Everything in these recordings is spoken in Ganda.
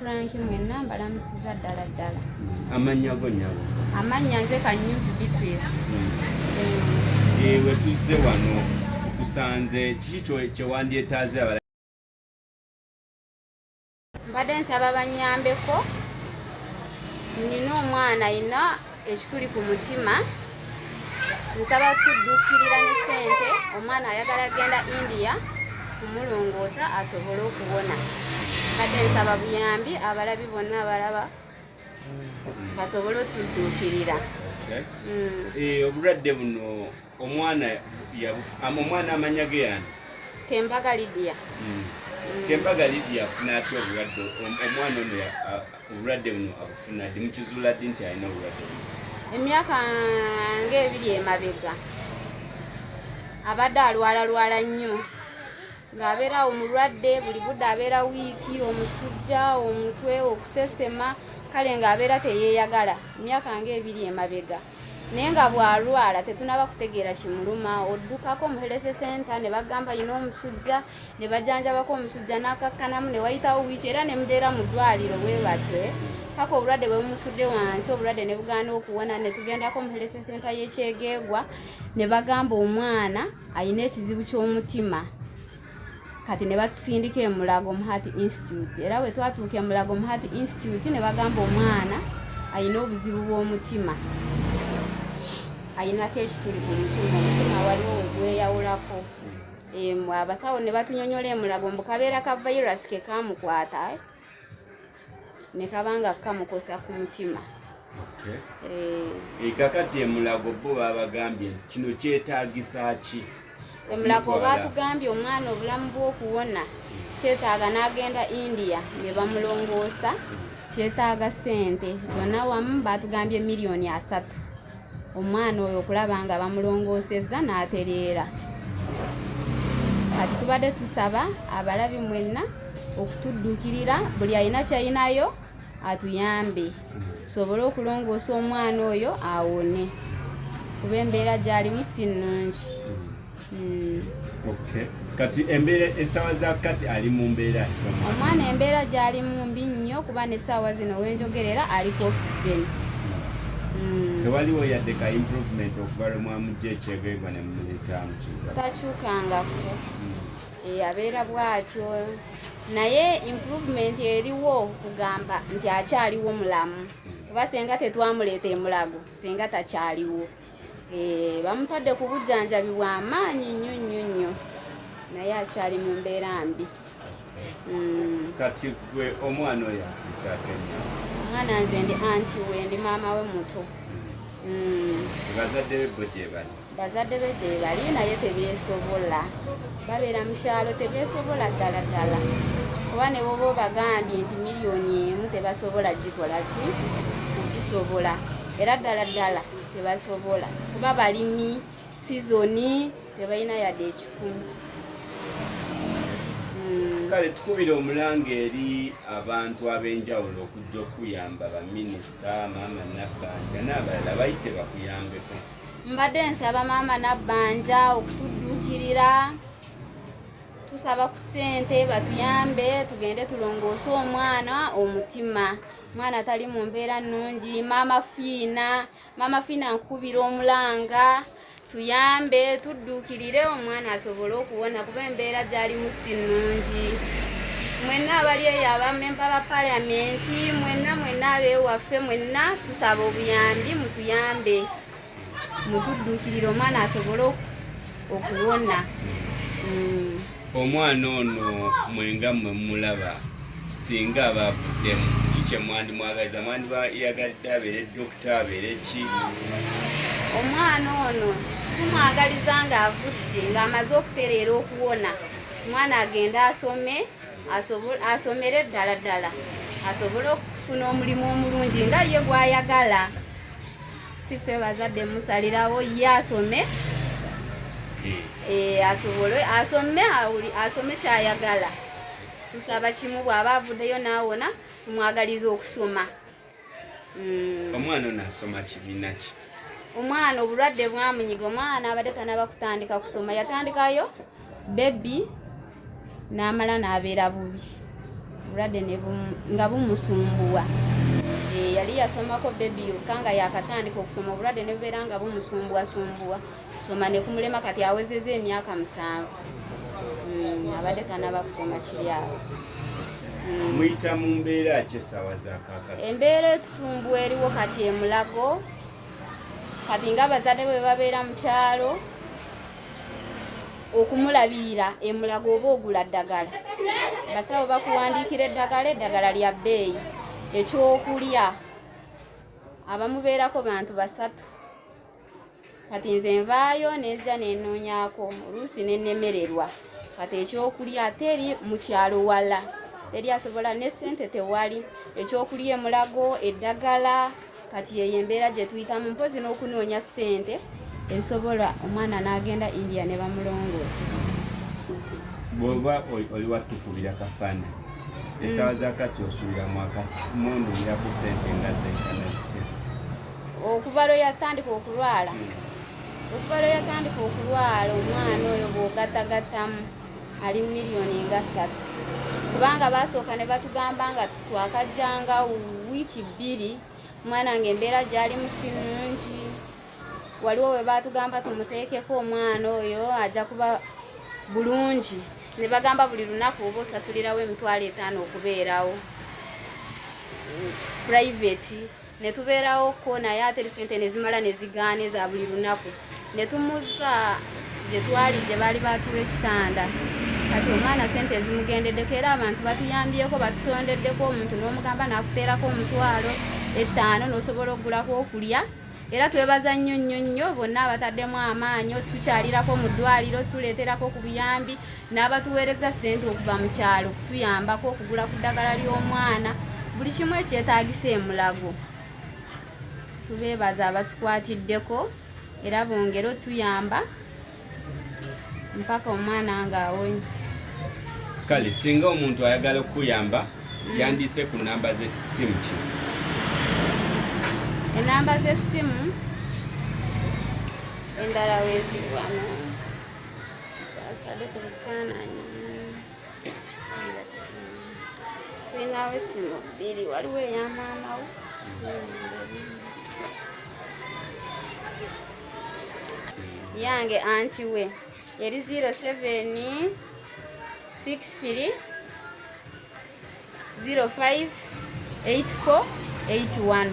Frank mwenna mbalamusiza ddala ddala. Amannya go nnyabo? Amannya nze Kanyuzi Beatrice. We tuzze wano tukusanze kiki kyewandyetaaze abala? Mbadde nsaba bannyambeko. Nina omwana ayina ekituli ku mutima. Nsaba tudduukirira ne Sente. Omwana ayagala agenda India kumulongoosa asobole okuwona. Mbadde nsaba buyambi abalabi bonna abalaba basobole otudduukirira. Obulwadde buno omwana amanya ge yani? Tembaga Lydia. Tembaga Lydia afuna atya obulwadde? Omwana ono obulwadde buno abufuna ddi? Mukizuula ddi nti alina obulwadde buno? Emyaka ng'ebiri emabega abadde alwala nnyo ng'abeerawo mulwadde buli budde abeera wiiki, omusujja, omutwe, okusesema, kale ng'abeera teyeeyagala emyaka ng'ebiri emabega. Naye nga bw'alwala tetunaba kutegeera kimuluma, oddukako mu health center ne bagamba alina omusujja, ne bajanjabako omusujja n'akakkanamu, ne wayitawo wiiki era ne mubeera mu ddwaliro bwe batyo. Paka obulwadde bwe bumusudde wansi, obulwadde ne bugaana okuwona, ne tugendako mu health center y'Ekyegeegwa ne bagamba omwana alina ekizibu ky'omutima. Kati ne batusindika e Mulago mu Heart Institute. Era bwe twatuuka e Mulago mu Heart Institute ne bagamba omwana alina obuzibu bw'omutima. Ayinako ekituli ku mutima, omutima waliwo we gweyawulako. Abasawo ne batunyonyola e Mulago mbu kabeera ka virus ke kaamukwata ne kabanga kamukosa ku mutima. Kakati e Mulago bo babagambye nti kino kyetaagisa ki? E Mulago baatugambye omwana obulamu bw'okuwona kyetaaga n'agenda India ne bamulongoosa, kyetaaga ssente zonna wamu baatugambye $3,000,000 omwana oyo okulaba nga bamulongoosezza n'atereera. Kati tubadde tusaba abalabi mwenna okutudduukirira, buli alina ky'alinayo atuyambe tusobole okulongoosa omwana oyo awone kuba embeera gy'alimu si nnungi. Kati essaawa za kati ali mu mbeera ki? Omwana embeera gy'alimu mbi nnyo kuba n'essaawa zino wenjogerera aliko oxygen. Tewaliwo yadde ka improvement okuva lwe mwamugya Ekyegeegwa ne mumuleeta mu kibuga? Takyukangako, abeera bw'atyo, naye improvement eriwo kugamba nti akyaliwo mulamu kuba senga tetwamuleeta e Mulago senga takyaliwo. Bamutadde ku bujjanjabi bw'amaanyi nnyo naye akyali mu mbeera mbi. Kati gwe omwana oyo taate nnyabo? Omwana nze ndi anti we, ndi maama we muto. Bazadde be bo gye bali? Bazadde be gye bali naye tebyesobola, babeera mu kyalo tebyesobola ddala ddala. Kuba ne boba obagambye nti $1,000,000 tebasobola gikola ki? Kugisobola. Era ddala ddala tebasobola kuba balimi sizoni tebalina yadde ekikumi. Kale tukubira omulanga eri abantu ab'enjawulo okujja okuyamba baminisita, maama Nabbanja n'abalala bayite bakuyambeko. Mbadde nsaba maama Nabbanja okutudduukirira, tusaba ku Sente batuyambe tugende tulongoose omwana omutima. Mwana tali mu mbeera nnungi. Maama Fiina nkubira omulanga tuyambe tudduukirire omwana asobole okuwona kuba embeera gy'alimu si nnungi. Mwenna abali eyo abamemba ba palamenti, mwenna abeewaffe mwenna tusaba obuyambi mutuyambe mutudduukirire omwana asobole okuwona. Omwana ono mwenga mwe mulaba singa abaavuddemu kiki mwandimwagaliza? Mwandiyagalidde abeere dokita abeere ki? Omwana ono tumwagaliza ng'avudde ng'amaze okutereera okuwona, omwana agenda asomere ddala ddala asobole okufuna omulimu omulungi nga ye gw'ayagala. Si ffe bazadde musalirawo ye asome, asome ky'ayagala. Tusaba kimu bw'aba avuddeyo n'awona tumwagaliza okusoma. Omwana ono asoma kibiina ki? Omwana obulwadde bwamunyiga, omwana abadde tanaba kutandika kusoma, yatandikayo bebi n'amala n'abeera bubi. bulwadde nga bumusumbuwa. Yali yasomako baby yokka yakatandika okusoma obulwadde ne bubeera nga bumusumbuwa soma ne kumulema kati awezezza emyaka 7. Abadde tanaba kusoma kiri awo. Muyita mu mbeera ki essaawa za kaakati? Embeera etusumbuwa eriwo kati emulago, kati ng'abazadde bwe babeera mu kyalo okumulabirira emulago oba ogula ddagala. Basawo bakuwandiikira eddagala lya bbeeyi. Ekyokulya abamubeerako bantu 3. Kati nze nvaayo nezza nenoonyaako oluusi nenemererwa. Kati ekyokulya teri mu kyalo wala, teri asobola ne ssente tewali. Ekyokulya emulago, eddagala, kati yeyo embeera gye tuyitamu, mpozi n'okunoonya ssente esobola omwana n'agenda India ne bamulongoosa. Bw'oba oli wattukubira kafaananyi essaawa za kati osuubira mwondulira ku ssente nga zenkana zitya? Okuva lwe yatandika okulwala omwana oyo bw'ogattagattamu ali miliyoni nga 3. Kubanga basooka ne batugamba nga twakajjanga wiiki 2 omwana ng'embeera gy'alimu si nnungi. Waliwo we batugamba tumuteekeko omwana oyo ajja kuba bulungi. Ne bagamba buli lunaku oba osasulirawo $5,000 okubeerawo private. Ne tubeerawo ko naye ate ssente ne zimala ne zigaana eza buli lunaku. Ne tumuzza gye twali gye baali batuwa ekitanda. Kati omwana ssente zimugendeddeko era abantu batuyambyeko batusondeddeko. Omuntu n'omugamba n'akuteerako $5,000 n'osobola okugulako okulya. Era twebaza nnyo bonna abataddemu amaanyi tukyalirako mu ddwaliro tuleeterako ku buyambi n'abatuweereza ssente okuva mu kyalo okutuyambako okugula ku ddagala ly'omwana buli kimu ekyetaagisa emulago. Tubeebaza abatukwatiddeko era bongere otuyamba mpaka omwana ng'awonye. Kale singa omuntu ayagala okuyamba yandiise ku namba z'essimu ki? Enamba z'essimu endala weezigwano asitadde ku bifaananyi. Tulinawo essimu 2, waliwo ey'amaamawo yange anti we eri 0763 058481.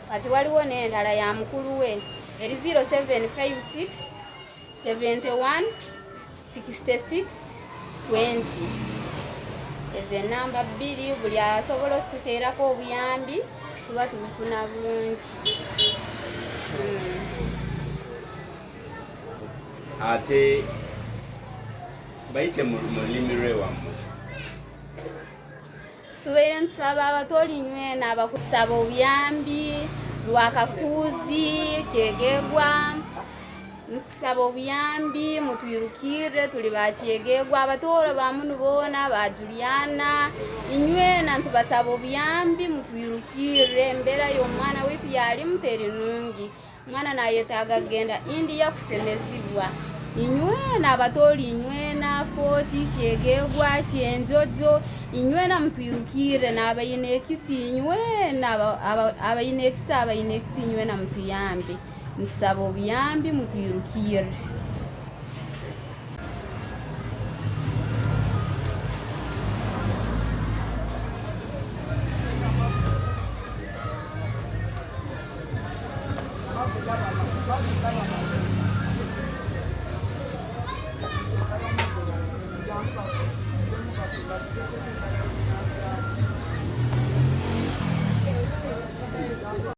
Kati waliwo n'endala ya mukulu we eri 0756 71 66 20. Ezo enamba 2 buli asobola okututeerako obuyambi tuba tubufuna bulungi. Ate bayite mu lulimi lw'ewammwe. Tubeire ntusaba abatoliinywena abakusaba obuyambi lwakafuuzi Kyegegwa. Ntusaba obuyambi mutuyirukire tuli bakyegegwa abatoola bamunu boona ba Juliana inywena ntubasaba obuyambi mutuyirukire. Embeera y'omwana wiitu yalimu teri nungi. Mwana nayetaaga kugenda India kusemezibwa. Inywena abatoola inywena Foti Kyegegwa Kyenjojo inywena mutuyirukire n'abayina ekisi inywena abayina ekisi inywena mutuyambe. Ntusaba obuyambi mutuyirukire.